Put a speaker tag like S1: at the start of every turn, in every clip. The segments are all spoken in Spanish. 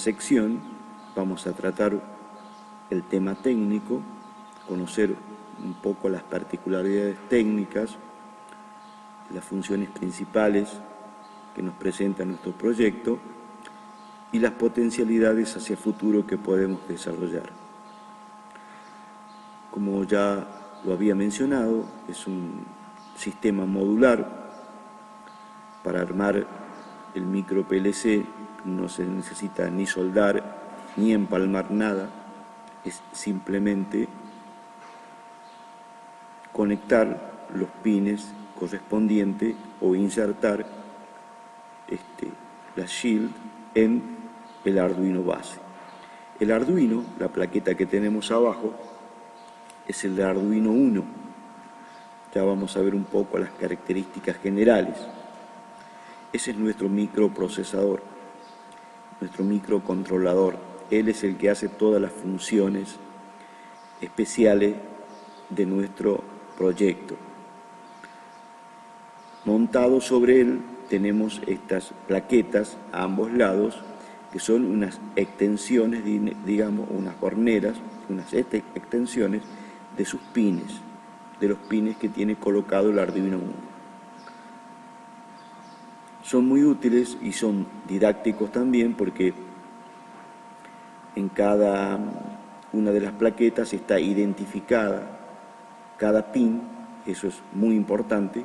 S1: sección vamos a tratar el tema técnico, conocer un poco las particularidades técnicas, las funciones principales que nos presenta nuestro proyecto y las potencialidades hacia el futuro que podemos desarrollar. Como ya lo había mencionado, es un sistema modular. Para armar el micro PLC no se necesita ni soldar ni empalmar nada, es simplemente conectar los pines correspondientes o insertar la shield en el Arduino base. El Arduino, la plaqueta que tenemos abajo, es el de Arduino Uno. Ya vamos a ver un poco las características generales. Ese es nuestro microprocesador, nuestro microcontrolador. Él es el que hace todas las funciones especiales de nuestro proyecto. Montado sobre él tenemos estas plaquetas a ambos lados, que son unas extensiones, digamos, unas horneras, unas extensiones de sus pines, de los pines que tiene colocado el Arduino Uno. Son muy útiles y son didácticos también porque en cada una de las plaquetas está identificada cada pin, eso es muy importante,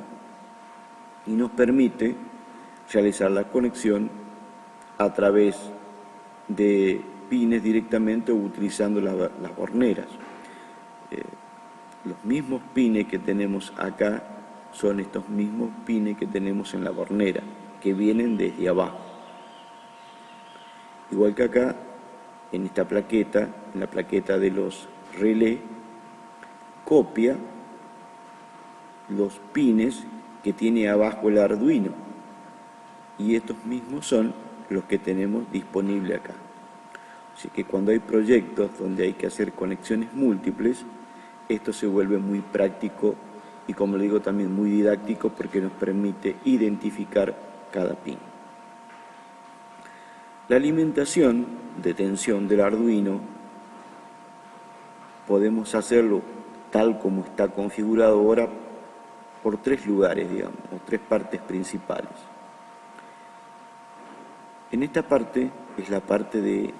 S1: y nos permite realizar la conexión a través de pines directamente o utilizando las horneras. Los mismos pines que tenemos acá son estos mismos pines que tenemos en la hornera, que vienen desde abajo. Igual que acá, en esta plaqueta, en la plaqueta de los relés, copia los pines que tiene abajo el Arduino, y estos mismos son los que tenemos disponibles acá. Así que cuando hay proyectos donde hay que hacer conexiones múltiples, esto se vuelve muy práctico y, como le digo, también muy didáctico porque nos permite identificar cada pin. La alimentación de tensión del Arduino podemos hacerlo tal como está configurado ahora por tres lugares, digamos, o tres partes principales. En esta parte es la parte de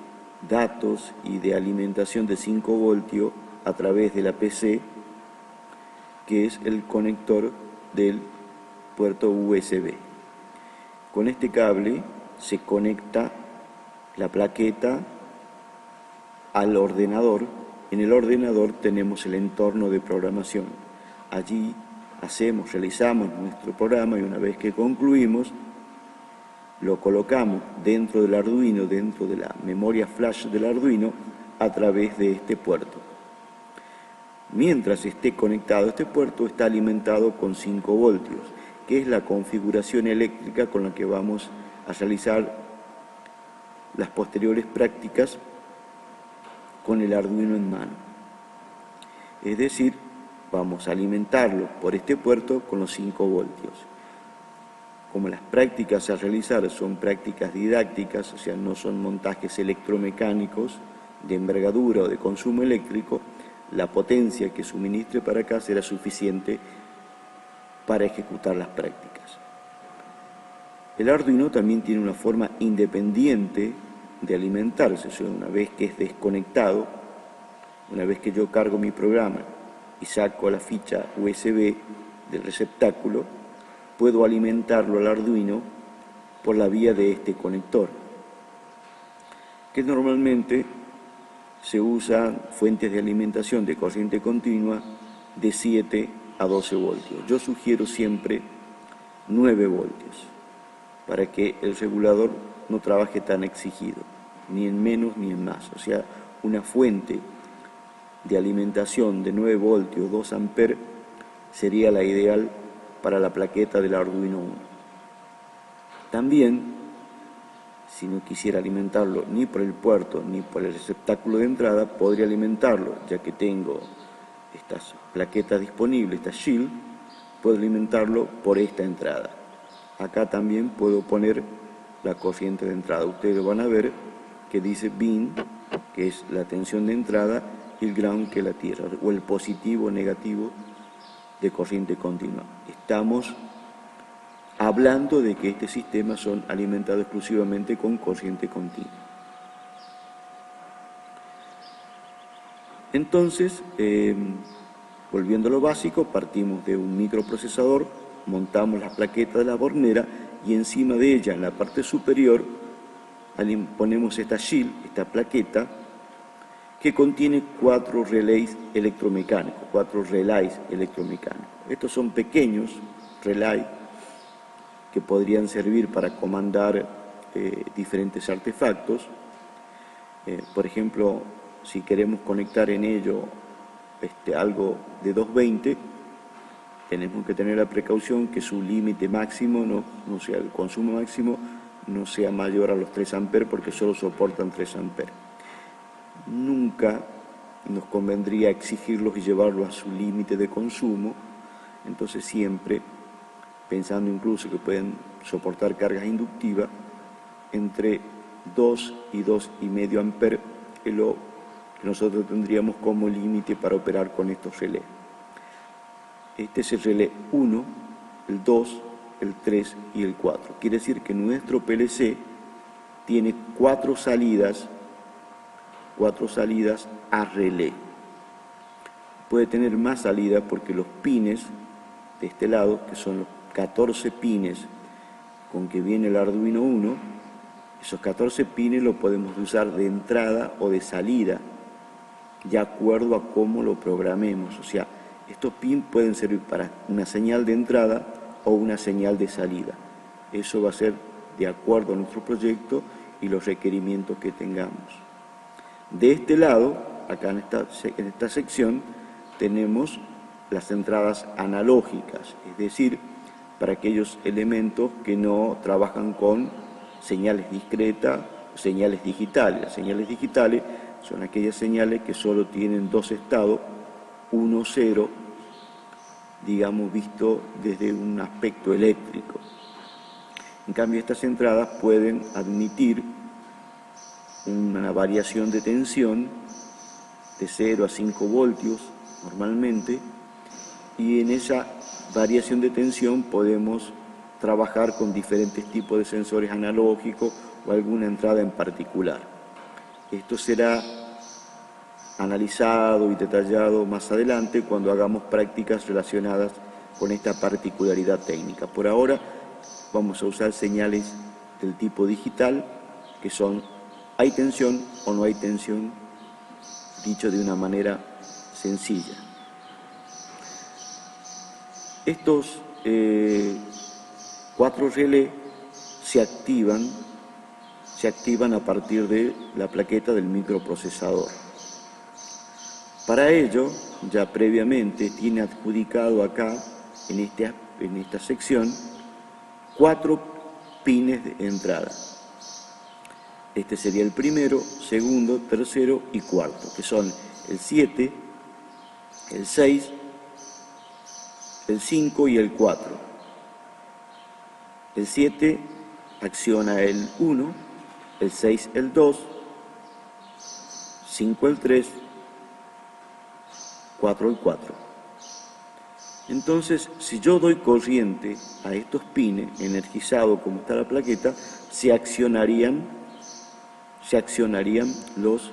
S1: datos y de alimentación de 5 voltios a través de la PC, que es el conector del puerto USB. Con este cable se conecta la plaqueta al ordenador. En el ordenador tenemos el entorno de programación. Allí realizamos nuestro programa y una vez que concluimos, lo colocamos dentro del Arduino, dentro de la memoria flash del Arduino, a través de este puerto. Mientras esté conectado este puerto, está alimentado con 5 voltios, que es la configuración eléctrica con la que vamos a realizar las posteriores prácticas con el Arduino en mano. Es decir, vamos a alimentarlo por este puerto con los 5 voltios. Como las prácticas a realizar son prácticas didácticas, o sea, no son montajes electromecánicos de envergadura o de consumo eléctrico, la potencia que suministre para acá será suficiente para ejecutar las prácticas. El Arduino también tiene una forma independiente de alimentarse, o sea, una vez que es desconectado, una vez que yo cargo mi programa y saco la ficha USB del receptáculo, puedo alimentarlo al Arduino por la vía de este conector, que normalmente se usan fuentes de alimentación de corriente continua de 7 a 12 voltios. Yo sugiero siempre 9 voltios, para que el regulador no trabaje tan exigido, ni en menos ni en más. O sea, una fuente de alimentación de 9 voltios, 2 amperes, sería la ideal para la plaqueta del Arduino Uno. También, si no quisiera alimentarlo ni por el puerto ni por el receptáculo de entrada, podría alimentarlo, ya que tengo estas plaquetas disponibles, esta shield, puedo alimentarlo por esta entrada. Acá también puedo poner la corriente de entrada. Ustedes van a ver que dice bin, que es la tensión de entrada, y el ground, que es la tierra, o el positivo o negativo de corriente continua. Estamos hablando de que este sistema son alimentados exclusivamente con corriente continua. Entonces, volviendo a lo básico, partimos de un microprocesador, montamos la plaqueta de la bornera y encima de ella, en la parte superior, ponemos esta shield, esta plaqueta, que contiene 4 relays electromecánicos, 4 relays electromecánicos. Estos son pequeños relays que podrían servir para comandar diferentes artefactos. Por ejemplo, si queremos conectar en ello algo de 220, tenemos que tener la precaución que su límite máximo, no sea el consumo máximo, no sea mayor a los 3 amperes, porque solo soportan 3 amperes. Nunca nos convendría exigirlos y llevarlos a su límite de consumo, entonces siempre, pensando incluso que pueden soportar cargas inductivas, entre 2 y 2,5 amperes es lo que nosotros tendríamos como límite para operar con estos relés. Este es el relé 1, el 2, el 3 y el 4. Quiere decir que nuestro PLC tiene 4 salidas a relé. Puede tener más salidas porque los pines de este lado, que son los 14 pines con que viene el Arduino Uno, esos 14 pines los podemos usar de entrada o de salida, de acuerdo a cómo lo programemos. O sea, estos pins pueden servir para una señal de entrada o una señal de salida. Eso va a ser de acuerdo a nuestro proyecto y los requerimientos que tengamos. De este lado, acá en esta sección, tenemos las entradas analógicas, es decir, para aquellos elementos que no trabajan con señales discretas o señales digitales. Las señales digitales son aquellas señales que solo tienen 2 estados, 1, 0, digamos, visto desde un aspecto eléctrico. En cambio, estas entradas pueden admitir una variación de tensión de 0 a 5 voltios normalmente, y en esa variación de tensión podemos trabajar con diferentes tipos de sensores analógicos o alguna entrada en particular. Esto será analizado y detallado más adelante cuando hagamos prácticas relacionadas con esta particularidad técnica. Por ahora vamos a usar señales del tipo digital, que son hay tensión o no hay tensión, dicho de una manera sencilla. Estos 4 relés se activan a partir de la plaqueta del microprocesador. Para ello, ya previamente tiene adjudicado acá, en esta sección, 4 pines de entrada. Este sería el primero, segundo, tercero y cuarto, que son el 7, el 6, el 5 y el 4. El 7 acciona el 1, el 6 el 2, 5 el 3, 4 el 4. Entonces, si yo doy corriente a estos pines, energizado como está la plaqueta, se accionarían los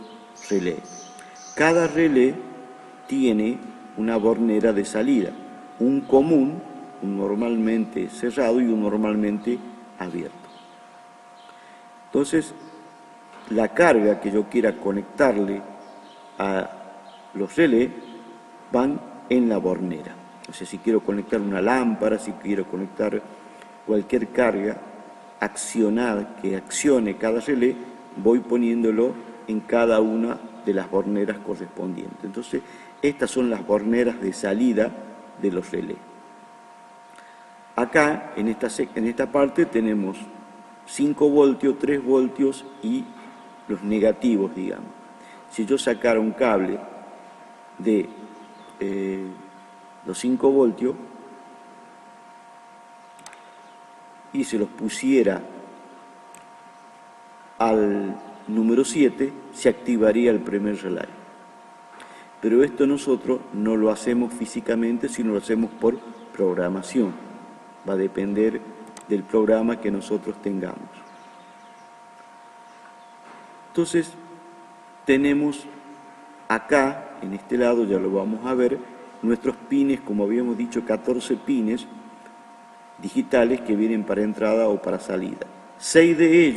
S1: relés. Cada relé tiene una bornera de salida, un común, un normalmente cerrado y un normalmente abierto. Entonces, la carga que yo quiera conectarle a los relés van en la bornera. O sea, si quiero conectar una lámpara, si quiero conectar cualquier carga accionada que accione cada relé, voy poniéndolo en cada una de las borneras correspondientes. Entonces, estas son las borneras de salida de los relés. Acá, en esta parte, tenemos 5 voltios, 3 voltios y los negativos, digamos. Si yo sacara un cable de los 5 voltios y se los pusiera al número 7 se activaría el primer relay. Pero esto nosotros no lo hacemos físicamente, sino lo hacemos por programación. Va a depender del programa que nosotros tengamos. Entonces, tenemos acá, en este lado, ya lo vamos a ver, nuestros pines, como habíamos dicho, 14 pines digitales que vienen para entrada o para salida. 6 de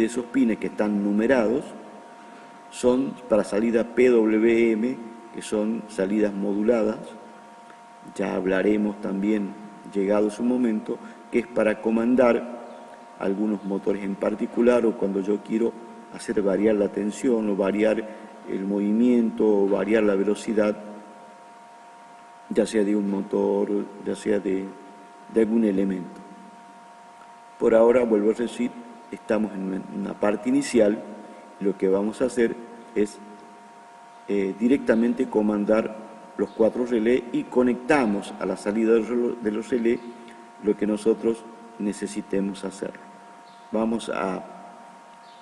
S1: esos pines que están numerados, son para salida PWM, que son salidas moduladas. Ya hablaremos también, llegado su momento, que es para comandar algunos motores en particular, o cuando yo quiero hacer variar la tensión o variar el movimiento o variar la velocidad, ya sea de un motor, ya sea de algún elemento. Por ahora, vuelvo a decir, estamos en una parte inicial. Lo que vamos a hacer es directamente comandar los 4 relés y conectamos a la salida de los relés lo que nosotros necesitemos hacer. Vamos a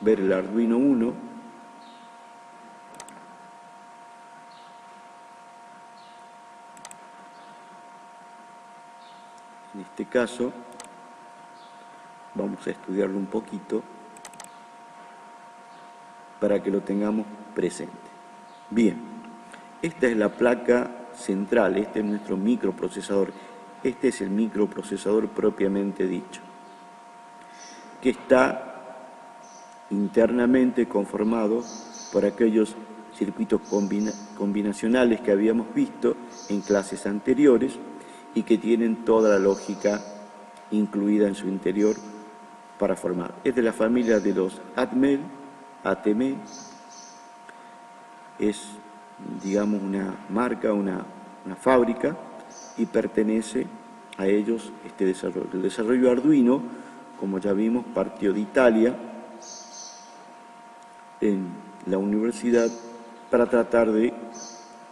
S1: ver el Arduino 1. En este caso, vamos a estudiarlo un poquito para que lo tengamos presente. Bien, esta es la placa central, este es nuestro microprocesador. Este es el microprocesador propiamente dicho, que está internamente conformado por aquellos circuitos combinacionales que habíamos visto en clases anteriores y que tienen toda la lógica incluida en su interior para formar. Es de la familia de los ATMEL, es, digamos, una marca, una fábrica, y pertenece a ellos este desarrollo. El desarrollo Arduino, como ya vimos, partió de Italia en la universidad para tratar de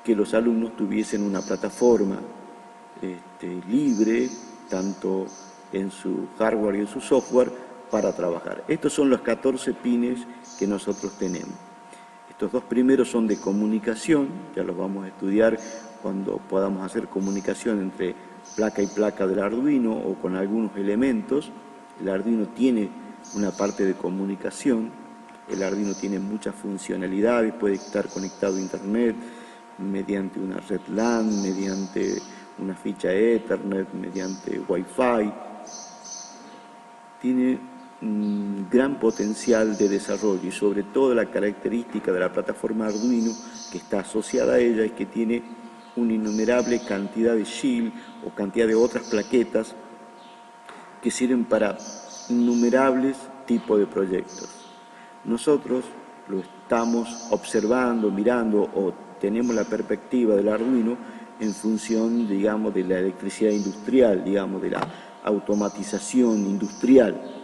S1: que los alumnos tuviesen una plataforma libre, tanto en su hardware y en su software, para trabajar. Estos son los 14 pines que nosotros tenemos. Estos 2 primeros son de comunicación, ya los vamos a estudiar cuando podamos hacer comunicación entre placa y placa del Arduino o con algunos elementos. El Arduino tiene una parte de comunicación, el Arduino tiene muchas funcionalidades, puede estar conectado a Internet mediante una red LAN, mediante una ficha Ethernet, mediante Wi-Fi. Tiene un gran potencial de desarrollo, y sobre todo la característica de la plataforma Arduino que está asociada a ella es que tiene una innumerable cantidad de shield o cantidad de otras plaquetas que sirven para innumerables tipos de proyectos. Nosotros lo estamos observando, mirando, o tenemos la perspectiva del Arduino en función, digamos, de la electricidad industrial, digamos, de la automatización industrial.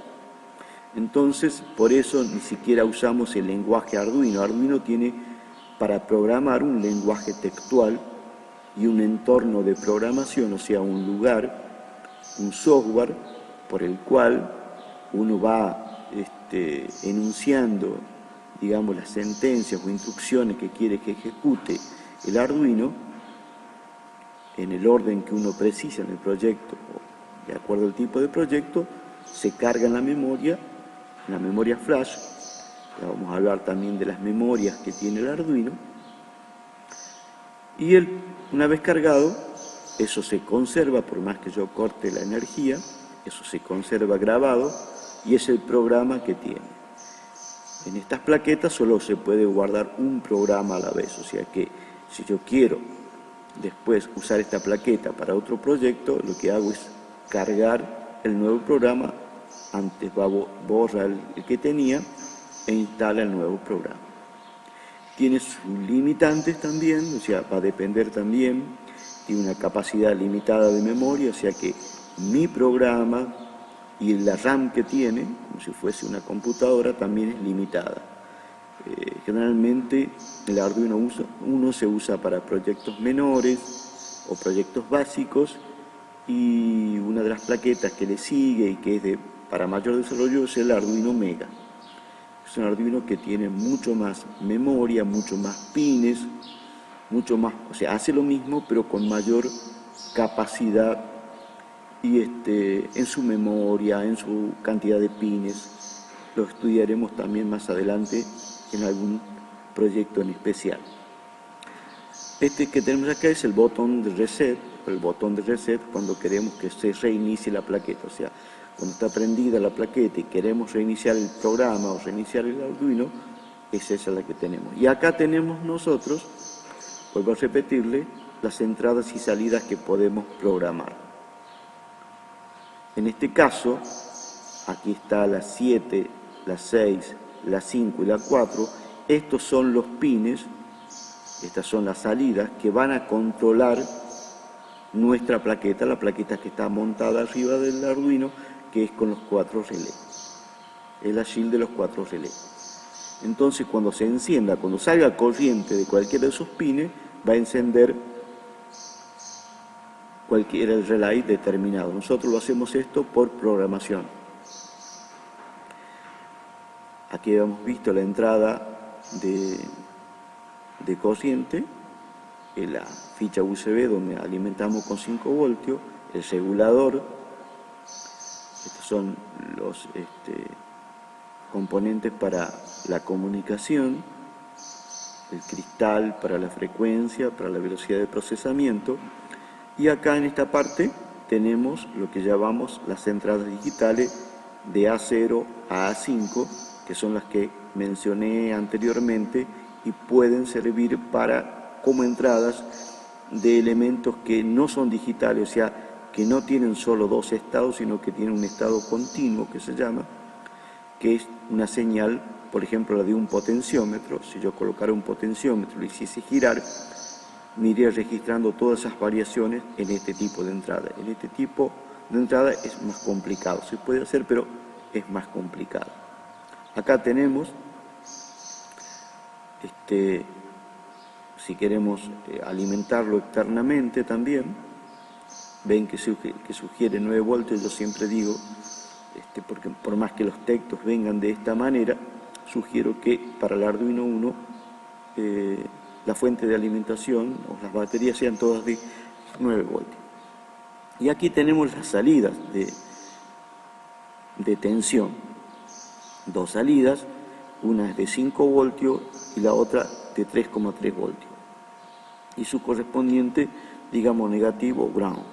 S1: Entonces, por eso ni siquiera usamos el lenguaje Arduino. Arduino tiene para programar un lenguaje textual y un entorno de programación, o sea, un lugar, un software por el cual uno va enunciando, digamos, las sentencias o instrucciones que quiere que ejecute el Arduino en el orden que uno precisa en el proyecto, o de acuerdo al tipo de proyecto, se carga en la memoria flash. Ya vamos a hablar también de las memorias que tiene el Arduino. Y una vez cargado, eso se conserva, por más que yo corte la energía, eso se conserva grabado y es el programa que tiene. En estas plaquetas solo se puede guardar un programa a la vez, o sea que si yo quiero después usar esta plaqueta para otro proyecto, lo que hago es cargar el nuevo programa, antes borra el que tenía e instala el nuevo programa. Tiene sus limitantes también, o sea, va a depender también, tiene una capacidad limitada de memoria, o sea que mi programa y la RAM que tiene, como si fuese una computadora, también es limitada. Generalmente el Arduino Uno se usa para proyectos menores o proyectos básicos, y una de las plaquetas que le sigue y que es para mayor desarrollo es el Arduino Mega. Es un Arduino que tiene mucho más memoria, mucho más pines, mucho más, o sea, hace lo mismo pero con mayor capacidad y en su memoria, en su cantidad de pines. Lo estudiaremos también más adelante en algún proyecto en especial. Este que tenemos acá es el botón de reset, el botón de reset cuando queremos que se reinicie la plaqueta, o sea, cuando está prendida la plaqueta y queremos reiniciar el programa o reiniciar el Arduino, es esa la que tenemos. Y acá tenemos nosotros, vuelvo a repetirle, las entradas y salidas que podemos programar. En este caso, aquí está la 7, la 6, la 5 y la 4. Estos son los pines, estas son las salidas que van a controlar nuestra plaqueta, la plaqueta que está montada arriba del Arduino, que es con los 4 relés. Es la shield de los 4 relés. Entonces, cuando se encienda, cuando salga corriente de cualquiera de esos pines, va a encender cualquiera el relay determinado. Nosotros lo hacemos esto por programación. Aquí hemos visto la entrada de corriente, en la ficha USB donde alimentamos con 5 voltios, el regulador, estos son los componentes para la comunicación, el cristal para la frecuencia, para la velocidad de procesamiento, y acá en esta parte tenemos lo que llamamos las entradas digitales de A0 a A5, que son las que mencioné anteriormente y pueden servir como entradas de elementos que no son digitales, o sea, que no tienen solo dos estados, sino que tienen un estado continuo que se llama, que es una señal, por ejemplo, la de un potenciómetro. Si yo colocara un potenciómetro y lo hiciese girar, me iría registrando todas esas variaciones en este tipo de entrada. En este tipo de entrada es más complicado, se puede hacer, pero es más complicado. Acá tenemos, si queremos alimentarlo externamente también, ven que sugiere 9 voltios, yo siempre digo, porque por más que los textos vengan de esta manera, sugiero que para el Arduino 1 la fuente de alimentación o las baterías sean todas de 9 voltios. Y aquí tenemos las salidas de tensión. Dos salidas, una es de 5 voltios y la otra de 3,3 voltios. Y su correspondiente, digamos, negativo o ground.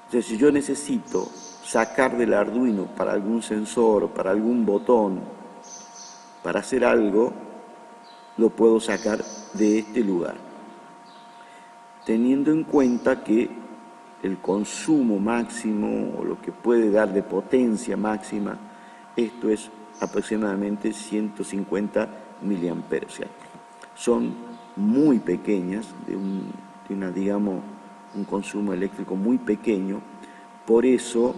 S1: Entonces, si yo necesito sacar del Arduino para algún sensor, para algún botón, para hacer algo, lo puedo sacar de este lugar, teniendo en cuenta que el consumo máximo o lo que puede dar de potencia máxima, esto es aproximadamente 150 miliamperes. O sea, son muy pequeñas, digamos, un consumo eléctrico muy pequeño. Por eso,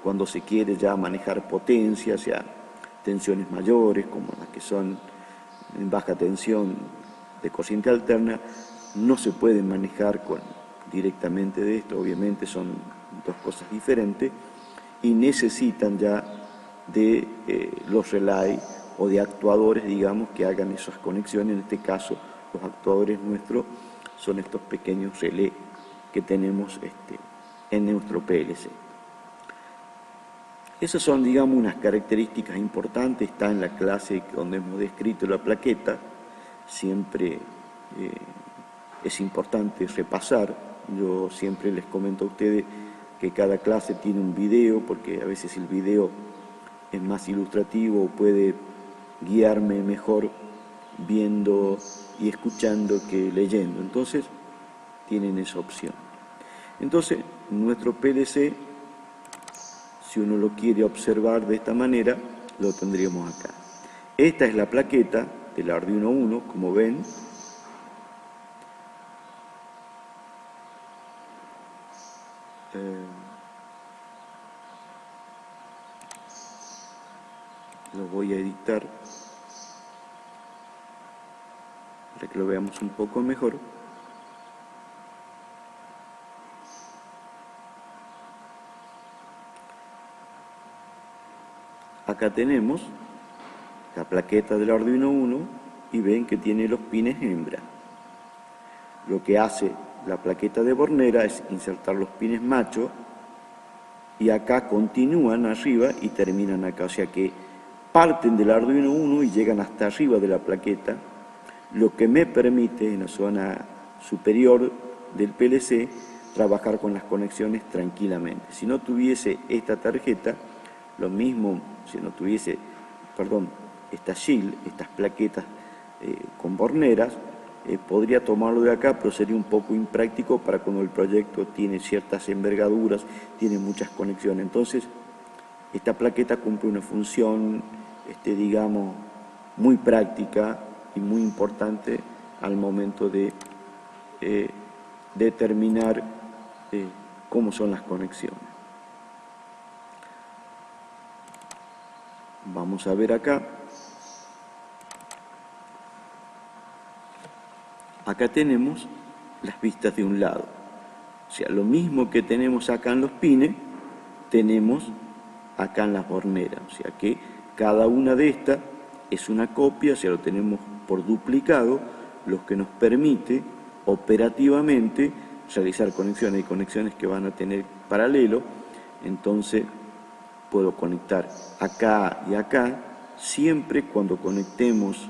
S1: cuando se quiere ya manejar potencia, o sea, tensiones mayores, como las que son en baja tensión de corriente alterna, no se pueden manejar directamente de esto, obviamente son dos cosas diferentes, y necesitan ya de los relays o de actuadores, digamos, que hagan esas conexiones. En este caso, los actuadores nuestros son estos pequeños relés que tenemos en nuestro PLC. Esas son, digamos, unas características importantes. Está en la clase donde hemos descrito la plaqueta. Siempre es importante repasar. Yo siempre les comento a ustedes que cada clase tiene un video, porque a veces el video es más ilustrativo, puede guiarme mejor viendo y escuchando que leyendo. Entonces, tienen esa opción. Entonces, nuestro PLC, si uno lo quiere observar de esta manera, lo tendríamos acá. Esta es la plaqueta del Arduino 1, como ven. Lo voy a editar para que lo veamos un poco mejor. Acá tenemos la plaqueta del Arduino Uno y ven que tiene los pines hembra. Lo que hace la plaqueta de Bornera es insertar los pines macho y acá continúan arriba y terminan acá, o sea que parten del Arduino Uno y llegan hasta arriba de la plaqueta, lo que me permite en la zona superior del PLC trabajar con las conexiones tranquilamente. Si no tuviese esta tarjeta, lo mismo, si no tuviese, esta shield, estas plaquetas con borneras, podría tomarlo de acá, pero sería un poco impráctico para cuando el proyecto tiene ciertas envergaduras, tiene muchas conexiones. Entonces, esta plaqueta cumple una función, digamos, muy práctica y muy importante al momento de determinar cómo son las conexiones. Vamos a ver acá. Acá tenemos las vistas de un lado. O sea, lo mismo que tenemos acá en los pines, tenemos acá en las borneras. O sea que cada una de estas es una copia, o sea, lo tenemos por duplicado, lo que nos permite operativamente realizar conexiones. Hay conexiones que van a tener paralelo, entonces puedo conectar acá y acá. Siempre cuando conectemos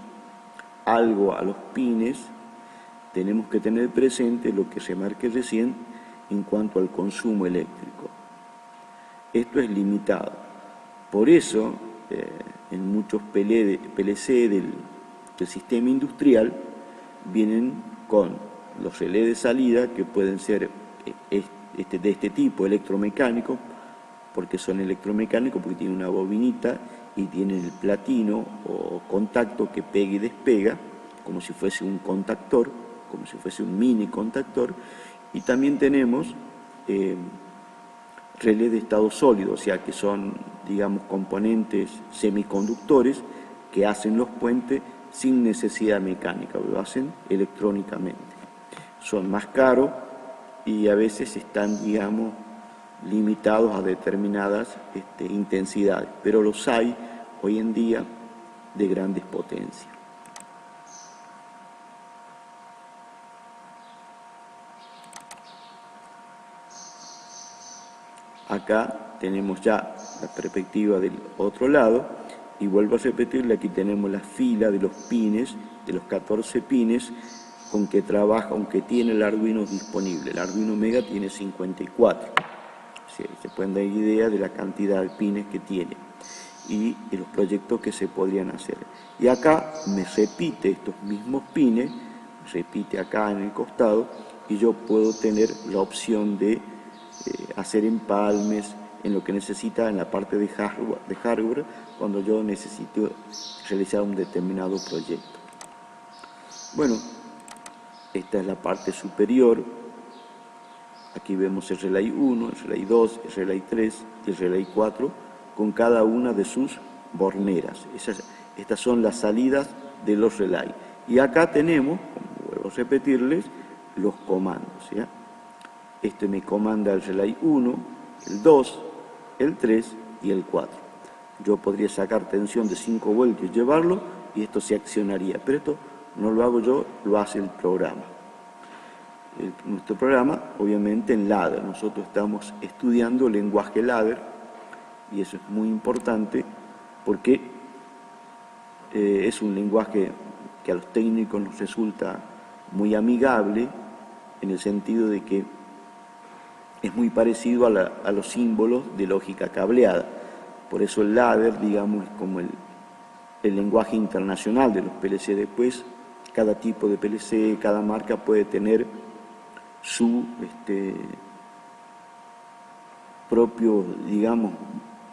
S1: algo a los pines, tenemos que tener presente lo que se marque recién en cuanto al consumo eléctrico. Esto es limitado. Por eso, en muchos PLC del sistema industrial vienen con los relés de salida que pueden ser de este tipo, electromecánicos, porque son electromecánicos, porque tienen una bobinita y tienen el platino o contacto que pega y despega, como si fuese un contactor, como si fuese un mini contactor, y también tenemos relés de estado sólido, o sea que son, digamos, componentes semiconductores que hacen los puentes sin necesidad mecánica, lo hacen electrónicamente. Son más caros y a veces están, digamos, limitados a determinadas intensidades, pero los hay hoy en día de grandes potencias. Acá tenemos ya la perspectiva del otro lado y vuelvo a repetirle, aquí tenemos la fila de los pines, de los 14 pines con que trabaja, aunque tiene el Arduino disponible. El Arduino Mega tiene 54. Se pueden dar idea de la cantidad de pines que tiene y de los proyectos que se podrían hacer. Y acá me repite estos mismos pines, repite acá en el costado, y yo puedo tener la opción de hacer empalmes en lo que necesita en la parte de hardware cuando yo necesito realizar un determinado proyecto. Bueno, esta es la parte superior. Aquí vemos el relay 1, el relay 2, el relay 3 y el relay 4 con cada una de sus borneras. Estas son las salidas de los relays. Y acá tenemos, como vuelvo a repetirles, los comandos, ¿ya? Este me comanda el relay 1, el 2, el 3 y el 4. Yo podría sacar tensión de 5 voltios, llevarlo y esto se accionaría. Pero esto no lo hago yo, lo hace el programa. Nuestro programa, obviamente, en ladder. Nosotros estamos estudiando el lenguaje ladder y eso es muy importante porque es un lenguaje que a los técnicos nos resulta muy amigable en el sentido de que es muy parecido a los símbolos de lógica cableada. Por eso el ladder, digamos, es como el lenguaje internacional de los PLC. Después, cada tipo de PLC, cada marca puede tener su propio, digamos,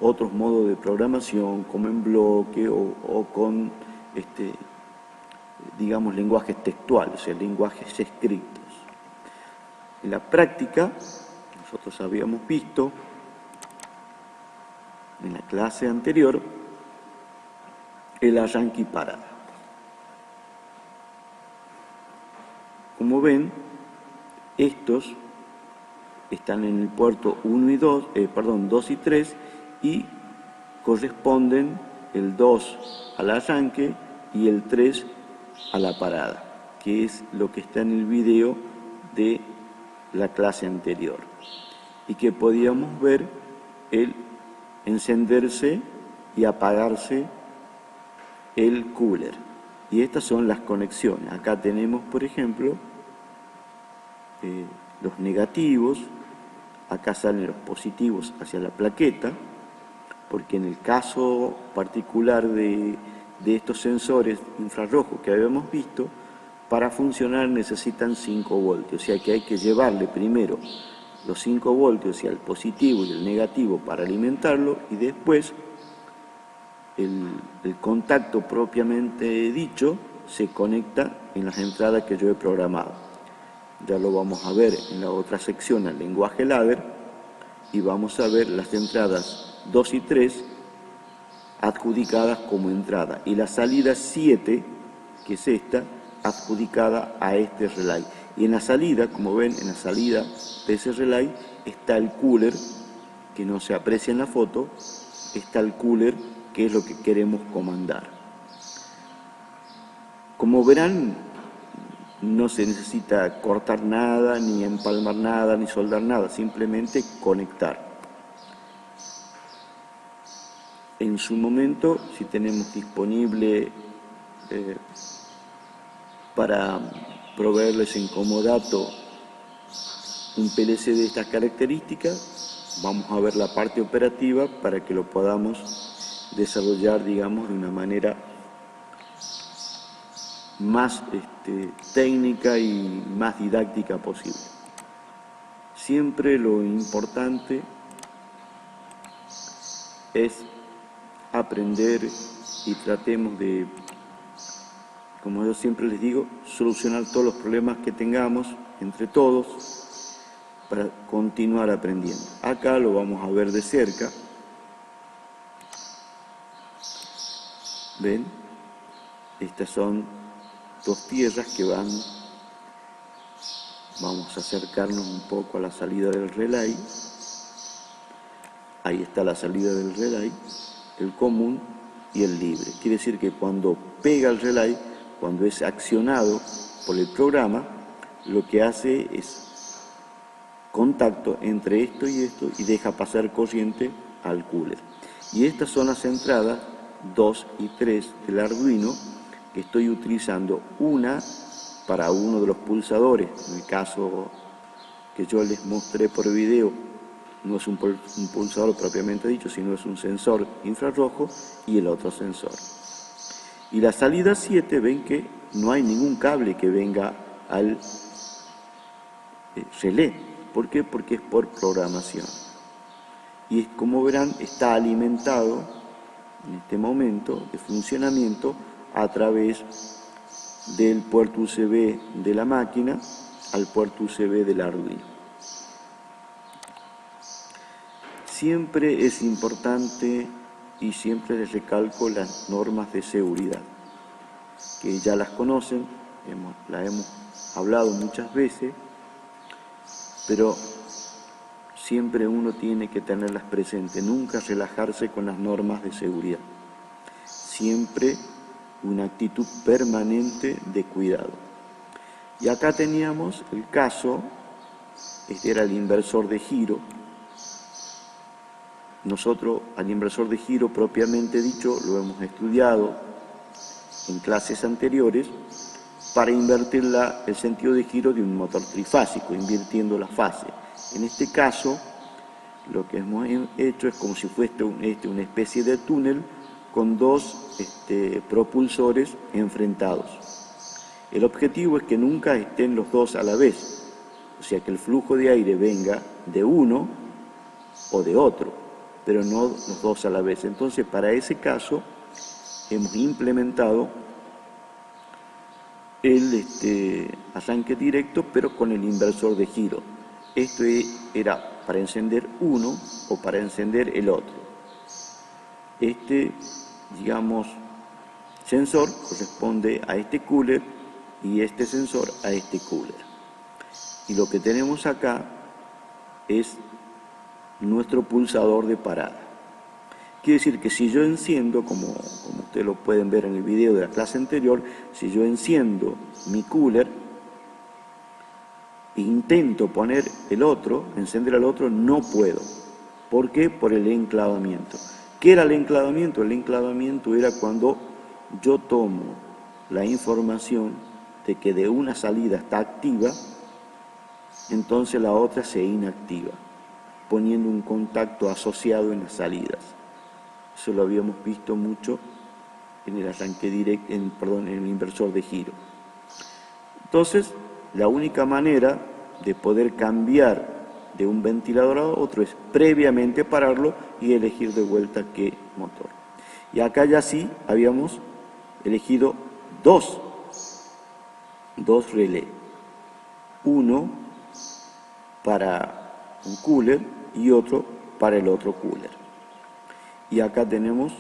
S1: otros modos de programación, como en bloque o con, digamos, lenguajes textuales, o sea, lenguajes escritos. En la práctica, nosotros habíamos visto en la clase anterior el arranque y parada. Como ven, estos están en el puerto 2 y 3 y corresponden el 2 al arranque y el 3 a la parada, que es lo que está en el video de la clase anterior, y que podíamos ver el encenderse y apagarse el cooler. Y estas son las conexiones. Acá tenemos, por ejemplo, los negativos, acá salen los positivos hacia la plaqueta, porque en el caso particular de estos sensores infrarrojos que habíamos visto, para funcionar necesitan 5 voltios, o sea que hay que llevarle primero los 5 voltios hacia el positivo y el negativo para alimentarlo, y después el contacto propiamente dicho se conecta en las entradas que yo he programado. Ya lo vamos a ver en la otra sección, el lenguaje ladder, y vamos a ver las entradas 2 y 3 adjudicadas como entrada, y la salida 7, que es esta, adjudicada a este relay. Y en la salida, como ven, en la salida de ese relay está el cooler, que no se aprecia en la foto, está el cooler, que es lo que queremos comandar. Como verán, no se necesita cortar nada, ni empalmar nada, ni soldar nada, simplemente conectar. En su momento, si tenemos disponible para proveerles en comodato un PLC de estas características, vamos a ver la parte operativa para que lo podamos desarrollar, digamos, de una manera más técnica y más didáctica posible. Siempre lo importante es aprender y tratemos de, como yo siempre les digo, solucionar todos los problemas que tengamos entre todos para continuar aprendiendo. Acá lo vamos a ver de cerca. ¿Ven? Estas son 2 tierras que van. Vamos a acercarnos un poco a la salida del relay. Ahí está la salida del relay, el común y el libre. Quiere decir que cuando pega el relay, cuando es accionado por el programa, lo que hace es contacto entre esto y deja pasar corriente al cooler. Y estas son las entradas 2 y 3 del Arduino, que estoy utilizando una para uno de los pulsadores. En el caso que yo les mostré por video, no es un pulsador propiamente dicho, sino es un sensor infrarrojo y el otro sensor. Y la salida 7, ven que no hay ningún cable que venga al relé. ¿Por qué? Porque es por programación. Y como verán, está alimentado en este momento de funcionamiento a través del puerto USB de la máquina al puerto USB del Arduino. Siempre es importante y siempre les recalco las normas de seguridad, que ya las conocen, las hemos hablado muchas veces, pero siempre uno tiene que tenerlas presentes, nunca relajarse con las normas de seguridad. Siempre una actitud permanente de cuidado. Y acá teníamos el caso, este era el inversor de giro. Nosotros al inversor de giro propiamente dicho lo hemos estudiado en clases anteriores para invertir el sentido de giro de un motor trifásico, invirtiendo la fase. En este caso, lo que hemos hecho es como si fuese una especie de túnel con 2 propulsores enfrentados. El objetivo es que nunca estén los 2 a la vez, o sea que el flujo de aire venga de uno o de otro, pero no los 2 a la vez. Entonces, para ese caso, hemos implementado el arranque directo, pero con el inversor de giro. Esto era para encender uno o para encender el otro. Digamos, sensor corresponde a este cooler y este sensor a este cooler. Y lo que tenemos acá es nuestro pulsador de parada, Quiere decir que si yo enciendo, como ustedes lo pueden ver en el video de la clase anterior, si yo enciendo mi cooler e intento poner el otro, encender al otro, no puedo. ¿Por qué? Por el enclavamiento. ¿Qué era el enclavamiento? El enclavamiento era cuando yo tomo la información de que de una salida está activa, entonces la otra se inactiva, poniendo un contacto asociado en las salidas. Eso lo habíamos visto mucho en el arranque directo, en el inversor de giro. Entonces, la única manera de poder cambiar de un ventilador a otro es previamente pararlo y elegir de vuelta qué motor. Y acá ya sí habíamos elegido dos relés. Uno para un cooler y otro para el otro cooler. Y acá tenemos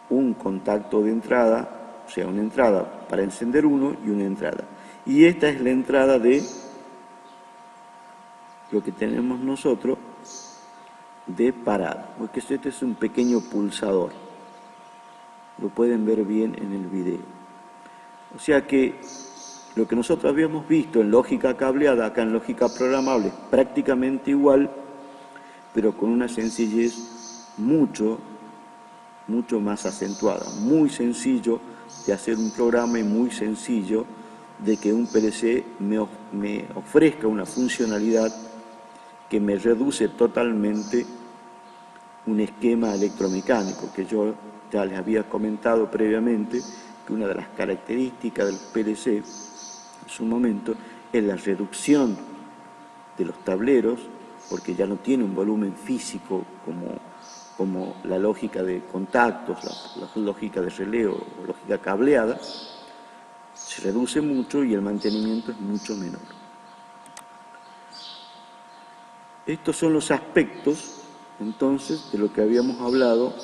S1: un contacto de entrada, o sea, una entrada para encender uno y una entrada. Y esta es la entrada de lo que tenemos nosotros de parada, porque este es un pequeño pulsador. Lo pueden ver bien en el video. O sea que lo que nosotros habíamos visto en lógica cableada, acá en lógica programable, es prácticamente igual, pero con una sencillez mucho más acentuada. Muy sencillo de hacer un programa y muy sencillo de que un PLC me ofrezca una funcionalidad que me reduce totalmente un esquema electromecánico, que yo ya les había comentado previamente, que una de las características del PLC en su momento es la reducción de los tableros, porque ya no tiene un volumen físico como la lógica de contactos, la lógica de relé o lógica cableada, se reduce mucho y el mantenimiento es mucho menor. Estos son los aspectos, entonces, de lo que habíamos hablado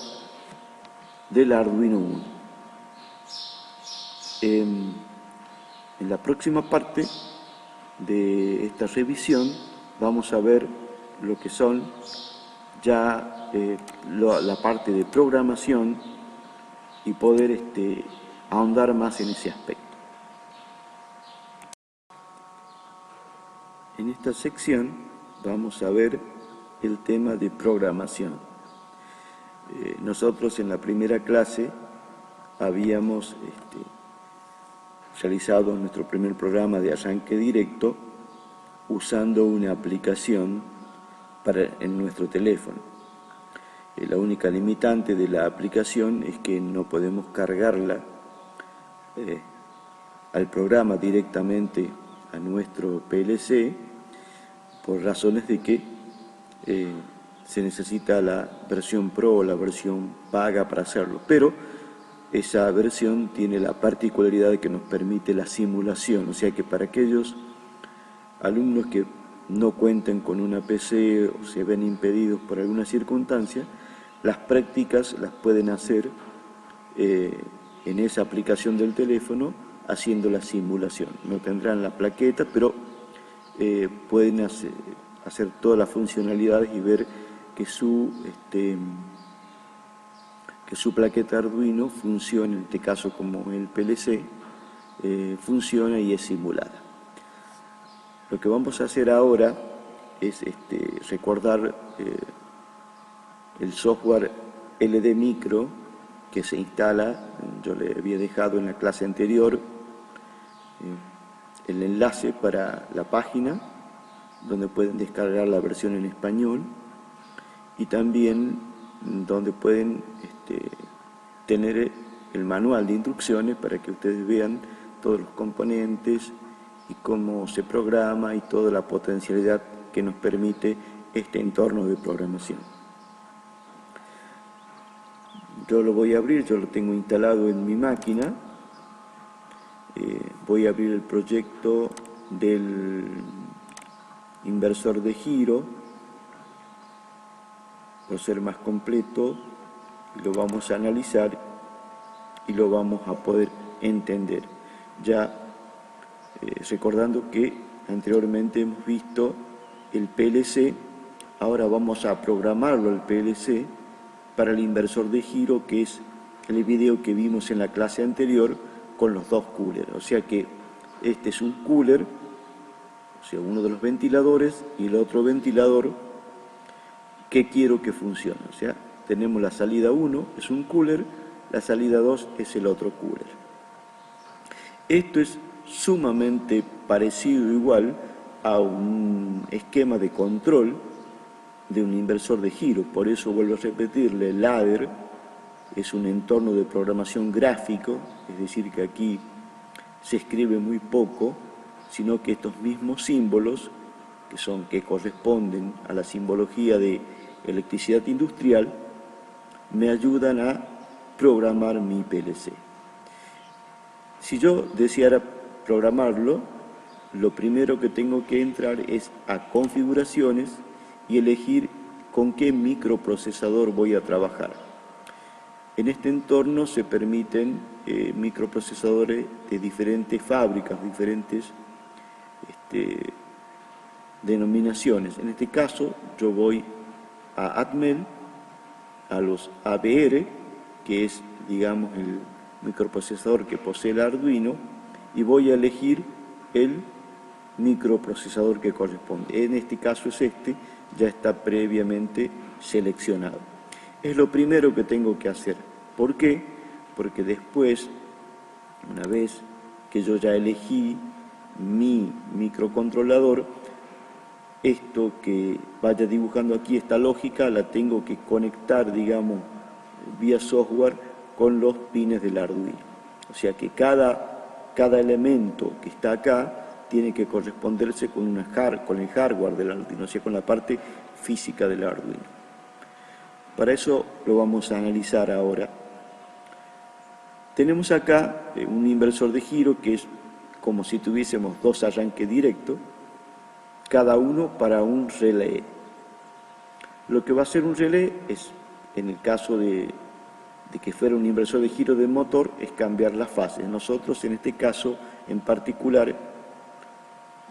S1: del Arduino Uno. En la próxima parte de esta revisión vamos a ver lo que son ya la parte de programación y poder ahondar más en ese aspecto. En esta sección vamos a ver el tema de programación. Nosotros en la primera clase habíamos realizado nuestro primer programa de arranque directo usando una aplicación en nuestro teléfono. La única limitante de la aplicación es que no podemos cargarla al programa directamente a nuestro PLC por razones de que se necesita la versión Pro o la versión paga para hacerlo, pero esa versión tiene la particularidad de que nos permite la simulación, o sea que para aquellos alumnos que no cuenten con una PC o se ven impedidos por alguna circunstancia, las prácticas las pueden hacer en esa aplicación del teléfono haciendo la simulación. No tendrán la plaqueta, pero pueden hacer todas las funcionalidades y ver que su plaqueta Arduino funciona, en este caso como el PLC, funciona y es simulada. Lo que vamos a hacer ahora es recordar el software LD Micro que se instala. Yo le había dejado en la clase anterior el enlace para la página donde pueden descargar la versión en español y también donde pueden tener el manual de instrucciones para que ustedes vean todos los componentes y cómo se programa y toda la potencialidad que nos permite este entorno de programación. Yo lo voy a abrir, yo lo tengo instalado en mi máquina. Voy a abrir el proyecto del inversor de giro, por ser más completo, lo vamos a analizar y lo vamos a poder entender. Ya recordando que anteriormente hemos visto el PLC, ahora vamos a programarlo el PLC para el inversor de giro, que es el video que vimos en la clase anterior con los dos coolers. O sea que este es un cooler, o sea, uno de los ventiladores, y el otro ventilador que quiero que funcione. O sea, tenemos la salida 1, es un cooler, la salida 2 es el otro cooler. Esto es sumamente parecido igual a un esquema de control de un inversor de giro. Por eso vuelvo a repetirle, el ladder es un entorno de programación gráfico, es decir, que aquí se escribe muy poco, sino que estos mismos símbolos, que corresponden a la simbología de electricidad industrial, me ayudan a programar mi PLC. Si yo deseara programarlo, lo primero que tengo que entrar es a configuraciones y elegir con qué microprocesador voy a trabajar. En este entorno se permiten microprocesadores de diferentes fábricas, diferentes denominaciones. En este caso yo voy a Atmel, a los ABR, que es, digamos, el microprocesador que posee el Arduino, y voy a elegir el microprocesador que corresponde. En este caso es este, ya está previamente seleccionado. Es lo primero que tengo que hacer. ¿Por qué? Porque después, una vez que yo ya elegí mi microcontrolador, esto que vaya dibujando aquí, esta lógica, la tengo que conectar, digamos, vía software con los pines del Arduino. O sea que cada elemento que está acá tiene que corresponderse con el hardware del Arduino, o sea, con la parte física del Arduino. Para eso lo vamos a analizar ahora. Tenemos acá un inversor de giro que es como si tuviésemos dos arranques directos, cada uno para un relé. Lo que va a hacer un relé es, en el caso de que fuera un inversor de giro de motor, es cambiar las fases. Nosotros en este caso en particular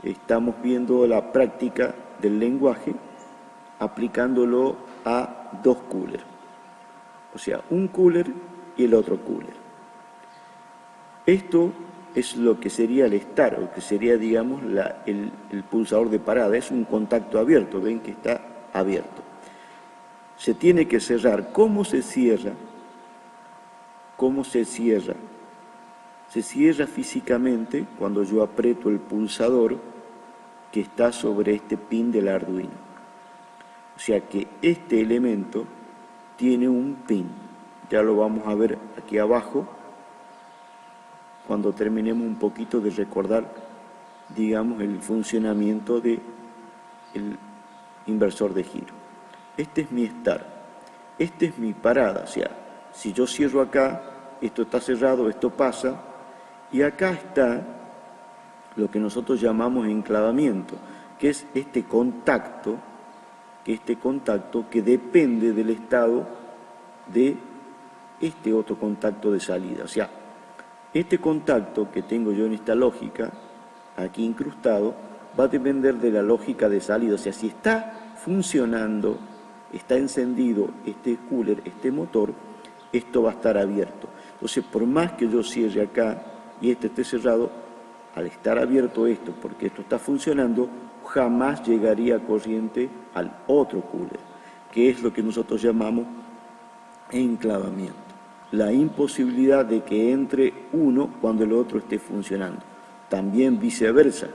S1: estamos viendo la práctica del lenguaje aplicándolo a dos coolers, o sea, un cooler y el otro cooler. Esto es lo que sería el start, o que sería, digamos, el pulsador de parada. Es un contacto abierto, ven que está abierto. Se tiene que cerrar. ¿Cómo se cierra? ¿Cómo se cierra? Se cierra físicamente cuando yo aprieto el pulsador que está sobre este pin del Arduino. O sea que este elemento tiene un pin. Ya lo vamos a ver aquí abajo cuando terminemos un poquito de recordar, digamos, el funcionamiento del inversor de giro. Este es mi start, este es mi parada, o sea, si yo cierro acá, esto está cerrado, esto pasa, y acá está lo que nosotros llamamos enclavamiento, que es este contacto que depende del estado de este otro contacto de salida. O sea, este contacto que tengo yo en esta lógica, aquí incrustado, va a depender de la lógica de salida. O sea, si está funcionando, está encendido este cooler, este motor, esto va a estar abierto. Entonces, por más que yo cierre acá y este esté cerrado, al estar abierto esto, porque esto está funcionando, jamás llegaría corriente al otro cooler, que es lo que nosotros llamamos enclavamiento. La imposibilidad de que entre uno cuando el otro esté funcionando. También viceversa.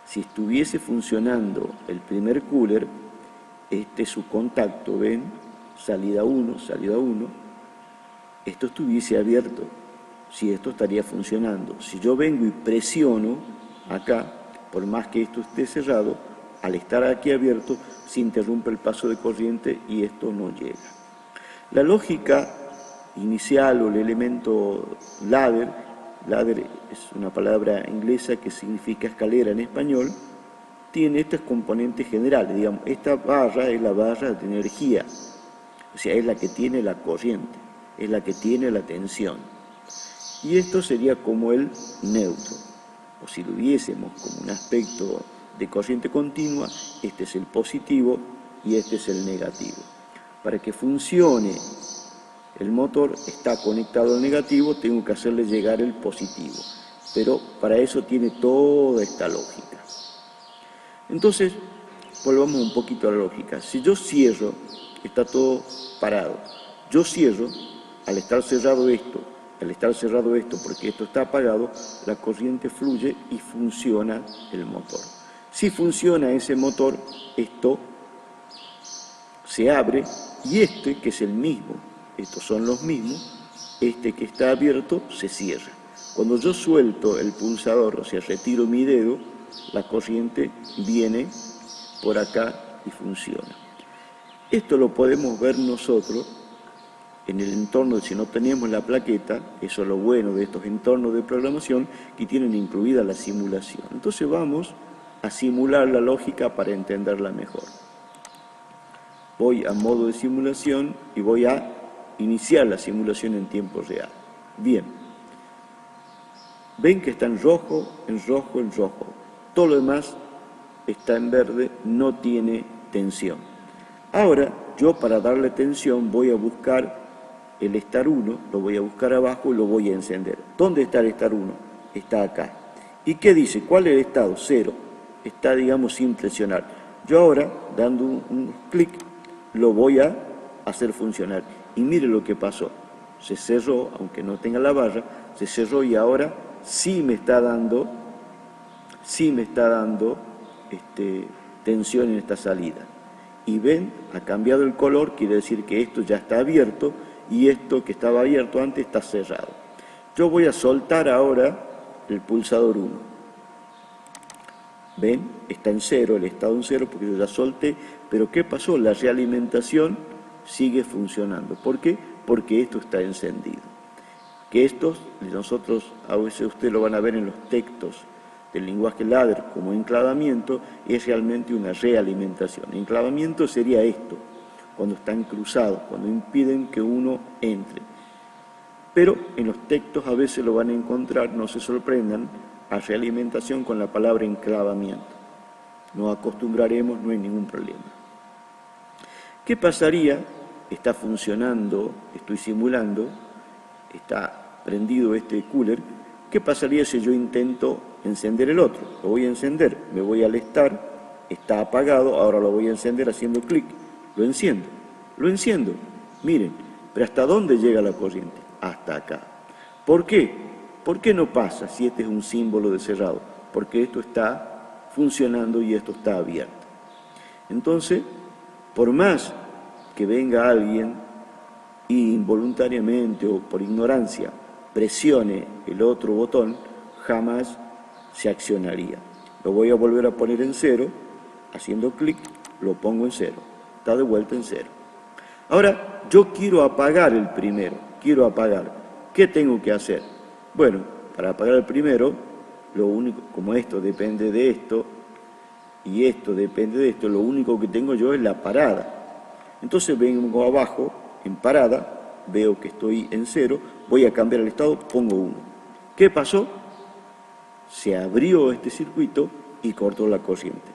S1: Si estuviese funcionando el primer cooler, este es su contacto, ven, salida 1, esto estuviese abierto. Si esto estaría funcionando. Si yo vengo y presiono acá, por más que esto esté cerrado, al estar aquí abierto, se interrumpe el paso de corriente y esto no llega. La lógica inicial o el elemento ladder es una palabra inglesa que significa escalera en español, tiene estos componentes generales. Digamos, esta barra es la barra de energía, o sea, es la que tiene la corriente, es la que tiene la tensión. Y esto sería como el neutro, o si lo viésemos como un aspecto de corriente continua, este es el positivo y este es el negativo. Para que funcione el motor está conectado al negativo, tengo que hacerle llegar el positivo. Pero para eso tiene toda esta lógica. Entonces, volvamos un poquito a la lógica. Si yo cierro, está todo parado. Yo cierro, al estar cerrado esto, porque esto está apagado, la corriente fluye y funciona el motor. Si funciona ese motor, esto se abre y este, que es el mismo, estos son los mismos, este que está abierto se cierra. Cuando yo suelto el pulsador, o sea, retiro mi dedo, la corriente viene por acá y funciona. Esto lo podemos ver nosotros en el entorno, si no tenemos la plaqueta, eso es lo bueno de estos entornos de programación, que tienen incluida la simulación. Entonces vamos a simular la lógica para entenderla mejor. Voy a modo de simulación y voy a iniciar la simulación en tiempo real. Bien. Ven que está en rojo, en rojo, en rojo. Todo lo demás está en verde, no tiene tensión. Ahora, yo para darle tensión voy a buscar el estar 1, lo voy a buscar abajo y lo voy a encender. ¿Dónde está el estar 1? Está acá. ¿Y qué dice? ¿Cuál es el estado? 0. Está, digamos, sin presionar. Yo ahora, dando un clic, lo voy a hacer funcionar. Y mire lo que pasó. Se cerró, aunque no tenga la barra, se cerró y ahora sí me está dando tensión en esta salida. Y ven, ha cambiado el color, quiere decir que esto ya está abierto y esto que estaba abierto antes está cerrado. Yo voy a soltar ahora el pulsador 1. ¿Ven? Está en 0, el estado en 0 porque yo ya solté, pero ¿qué pasó? La realimentación sigue funcionando. ¿Por qué? Porque esto está encendido. Que estos, nosotros, a veces ustedes lo van a ver en los textos del lenguaje ladder como enclavamiento, es realmente una realimentación. Enclavamiento sería esto, cuando están cruzados, cuando impiden que uno entre. Pero en los textos a veces lo van a encontrar, no se sorprendan, a realimentación con la palabra enclavamiento. Nos acostumbraremos, no hay ningún problema. ¿Qué pasaría? Está funcionando, estoy simulando, está prendido este cooler. ¿Qué pasaría si yo intento encender el otro? Lo voy a encender, me voy al estar, está apagado, ahora lo voy a encender haciendo clic, lo enciendo. Miren, pero ¿hasta dónde llega la corriente? Hasta acá. ¿Por qué? ¿Por qué no pasa si este es un símbolo de cerrado? Porque esto está funcionando y esto está abierto. Entonces, por más que venga alguien y involuntariamente o por ignorancia presione el otro botón, jamás se accionaría. Lo voy a volver a poner en 0, haciendo clic, lo pongo en 0. Está de vuelta en 0. Ahora, yo quiero apagar el primero, quiero apagar. ¿Qué tengo que hacer? Bueno, para apagar el primero, lo único, como esto depende de esto, y esto depende de esto, lo único que tengo yo es la parada. Entonces vengo abajo, en parada, veo que estoy en 0, voy a cambiar el estado, pongo 1. ¿Qué pasó? Se abrió este circuito y cortó la corriente.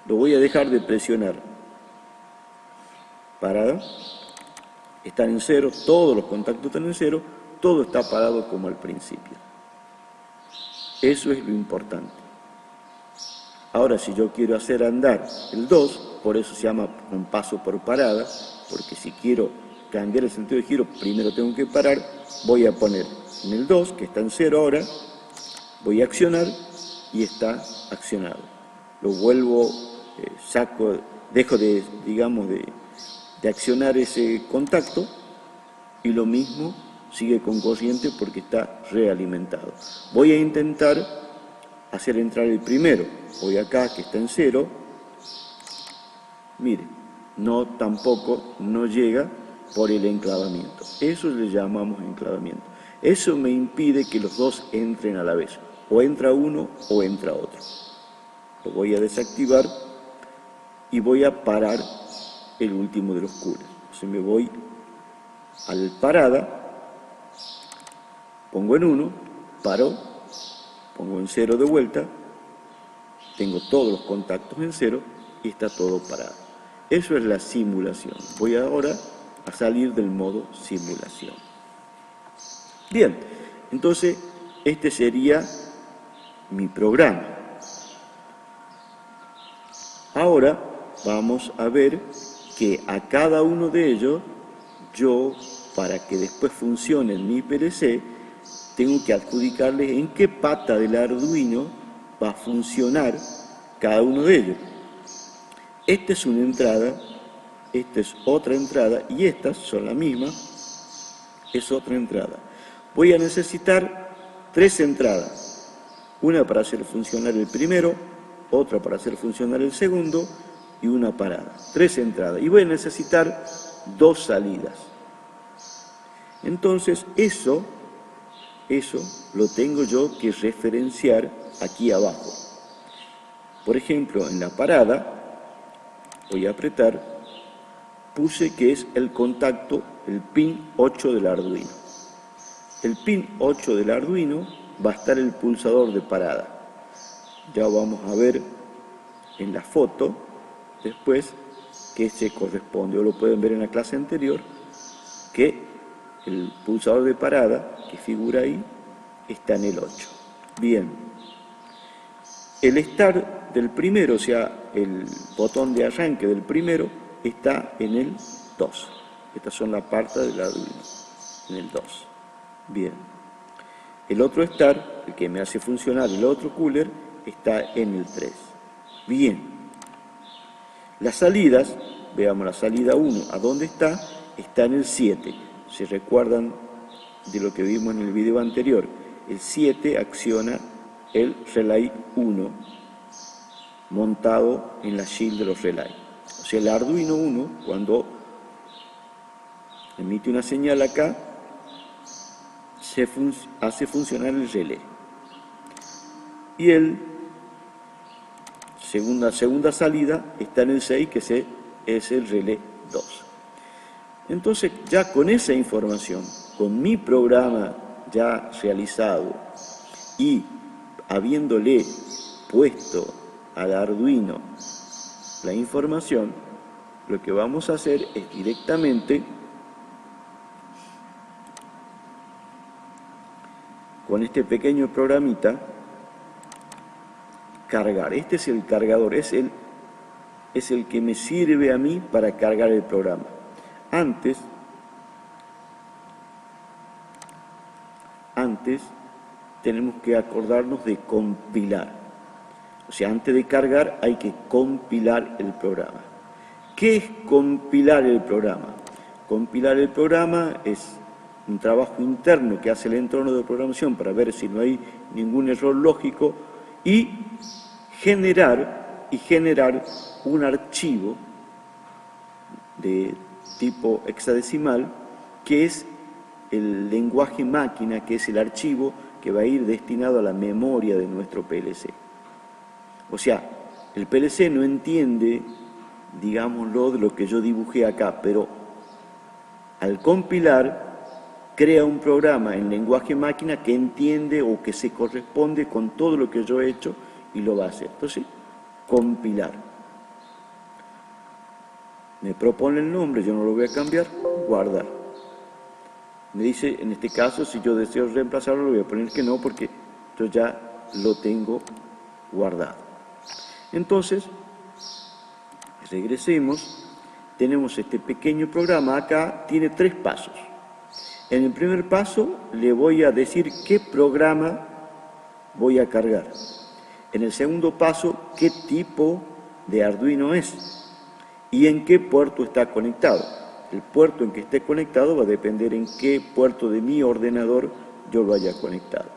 S1: Lo voy a dejar de presionar. Parada, están en 0, todos los contactos están en 0, todo está parado como al principio. Eso es lo importante. Ahora, si yo quiero hacer andar el 2, por eso se llama un paso por parada, porque si quiero cambiar el sentido de giro, primero tengo que parar, voy a poner en el 2, que está en 0 ahora, voy a accionar y está accionado. Lo vuelvo, saco, dejo de, digamos, de accionar ese contacto y lo mismo sigue con corriente porque está realimentado. Voy a intentar hacer entrar el primero. Voy acá, que está en 0. Mire, tampoco no llega por el enclavamiento. Eso le llamamos enclavamiento. Eso me impide que los dos entren a la vez. O entra uno o entra otro. Lo voy a desactivar y voy a parar el último de los coolers. Entonces me voy al parada, pongo en 1, paro, pongo en 0 de vuelta, tengo todos los contactos en 0 y está todo parado. Eso es la simulación. Voy ahora a salir del modo simulación. Bien, entonces este sería mi programa. Ahora vamos a ver que a cada uno de ellos yo, para que después funcione en mi PLC, tengo que adjudicarle en qué pata del Arduino va a funcionar cada uno de ellos. Esta es una entrada, esta es otra entrada y estas son la misma, es otra entrada. Voy a necesitar 3 entradas, una para hacer funcionar el primero, otra para hacer funcionar el segundo y una parada. 3 entradas. Y voy a necesitar 2 salidas. Entonces eso lo tengo yo que referenciar aquí abajo. Por ejemplo, en la parada, voy a apretar, puse que es el contacto, el pin 8 del Arduino. El pin 8 del Arduino va a estar el pulsador de parada. Ya vamos a ver en la foto después que se corresponde, o lo pueden ver en la clase anterior, que el pulsador de parada que figura ahí está en el 8. Bien, el start del primero, o sea, el botón de arranque del primero, está en el 2. Estas son las partes del Arduino, en el 2. Bien, el otro start, el que me hace funcionar el otro cooler, está en el 3. Bien, las salidas, veamos la salida 1, ¿a dónde está? Está en el 7. ¿Se recuerdan de lo que vimos en el video anterior? El 7 acciona el relay 1 montado en la shield de los relays. O sea, el Arduino 1, cuando emite una señal acá, hace funcionar el relé. Y el segunda salida está en el 6, que es el relé 2. Entonces, ya con esa información, con mi programa ya realizado y habiéndole puesto al Arduino la información, lo que vamos a hacer es directamente con este pequeño programita cargar. Este es el cargador, es el que me sirve a mí para cargar el programa. Antes tenemos que acordarnos de compilar. O sea, antes de cargar hay que compilar el programa. ¿Qué es compilar el programa? Compilar el programa es un trabajo interno que hace el entorno de programación para ver si no hay ningún error lógico y generar un archivo de tipo hexadecimal que es el lenguaje máquina, que es el archivo que va a ir destinado a la memoria de nuestro PLC. O sea, el PLC no entiende, digámoslo, de lo que yo dibujé acá, pero al compilar crea un programa en lenguaje máquina que entiende o que se corresponde con todo lo que yo he hecho y lo va a hacer. Entonces, compilar. Me propone el nombre, yo no lo voy a cambiar, guardar. Me dice, en este caso, si yo deseo reemplazarlo, le voy a poner que no, porque yo ya lo tengo guardado. Entonces, regresemos, tenemos este pequeño programa acá, tiene 3 pasos. En el primer paso le voy a decir qué programa voy a cargar. En el segundo paso, qué tipo de Arduino es y en qué puerto está conectado. El puerto en que esté conectado va a depender en qué puerto de mi ordenador yo lo haya conectado.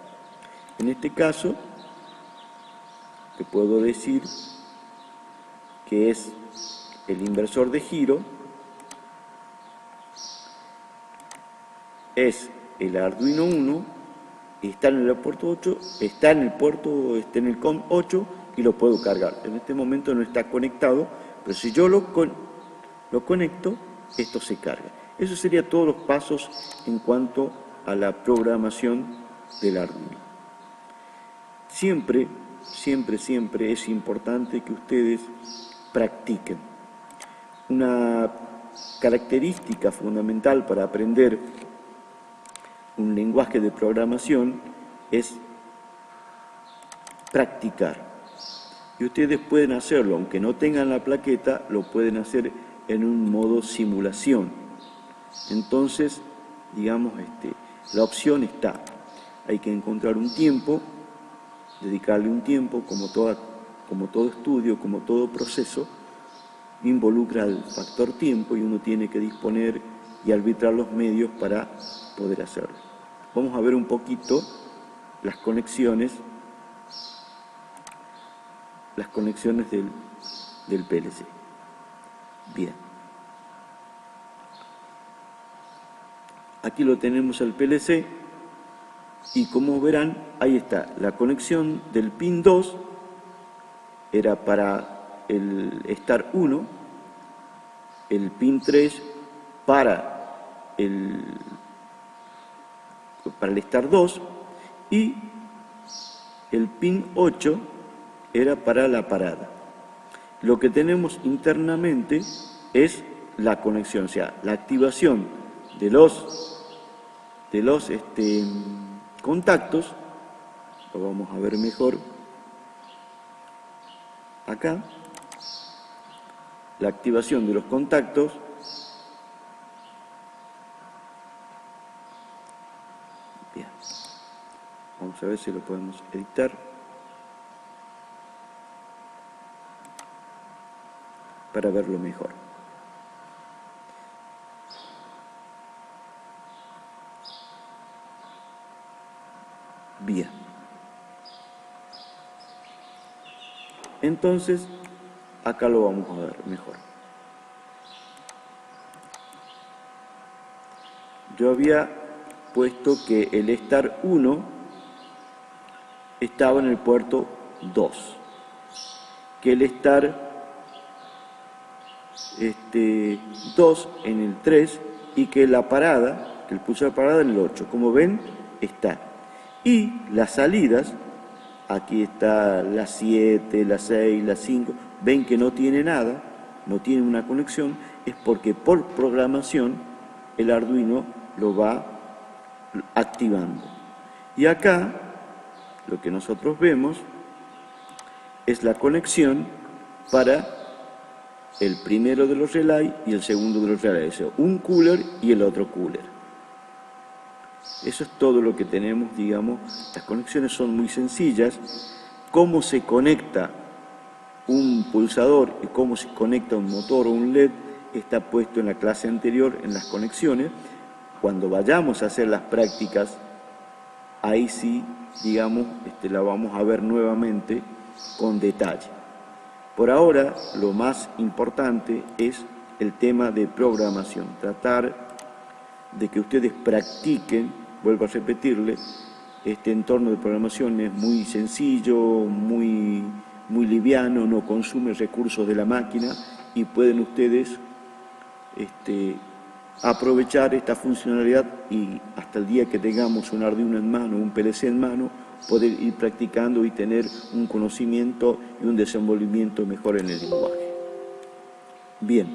S1: En este caso, te puedo decir que es el inversor de giro, es el Arduino 1, está en el puerto 8, está en el COM 8 y lo puedo cargar. En este momento no está conectado, pero si yo lo conecto, esto se carga. Eso sería todos los pasos en cuanto a la programación del Arduino. Siempre es importante que ustedes practiquen. Una característica fundamental para aprender un lenguaje de programación es practicar. Y ustedes pueden hacerlo, aunque no tengan la plaqueta, lo pueden hacer en un modo simulación. Entonces, digamos, la opción está. Hay que encontrar un tiempo, dedicarle un tiempo, como todo estudio, como todo proceso, involucra el factor tiempo y uno tiene que disponer y arbitrar los medios para poder hacerlo. Vamos a ver un poquito las conexiones del PLC. Bien. Aquí lo tenemos al PLC y como verán, ahí está, la conexión del pin 2 era para el estar 1, el pin 3 para el estar 2 y el pin 8 era para la parada. Lo que tenemos internamente es la conexión, o sea, la activación de los contactos. Lo vamos a ver mejor acá. La activación de los contactos bien. Vamos a ver si lo podemos editar para verlo mejor. Bien. Entonces, acá lo vamos a ver mejor. Yo había puesto que el estar 1 estaba en el puerto 2, que el estar 2 en el 3 y que la parada, que el pulsar parada en el 8. Como ven, está. Y las salidas, aquí está la 7, la 6, la 5, ven que no tiene nada, no tiene una conexión, es porque por programación el Arduino lo va activando. Y acá, lo que nosotros vemos es la conexión para el primero de los relay y el segundo de los relays, un cooler y el otro cooler. Eso es todo lo que tenemos, digamos. Las conexiones son muy sencillas. Cómo se conecta un pulsador y cómo se conecta un motor o un LED está puesto en la clase anterior en las conexiones. Cuando vayamos a hacer las prácticas, ahí sí, digamos, la vamos a ver nuevamente con detalle. Por ahora, lo más importante es el tema de programación. Tratar de que ustedes practiquen, vuelvo a repetirle, este entorno de programación es muy sencillo, muy liviano, no consume recursos de la máquina y pueden ustedes aprovechar esta funcionalidad y hasta el día que tengamos un Arduino en mano, un PLC en mano, poder ir practicando y tener un conocimiento y un desenvolvimiento mejor en el lenguaje. Bien,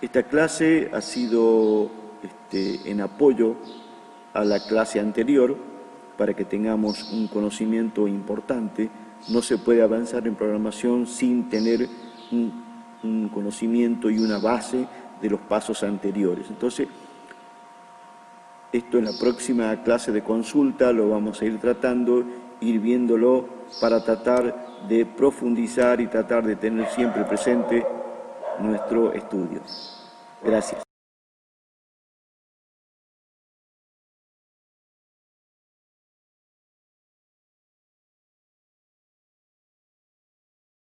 S1: esta clase ha sido en apoyo a la clase anterior para que tengamos un conocimiento importante. No se puede avanzar en programación sin tener un conocimiento y una base de los pasos anteriores. Entonces, esto en la próxima clase de consulta lo vamos a ir tratando, ir viéndolo para tratar de profundizar y tratar de tener siempre presente nuestro estudio. Gracias.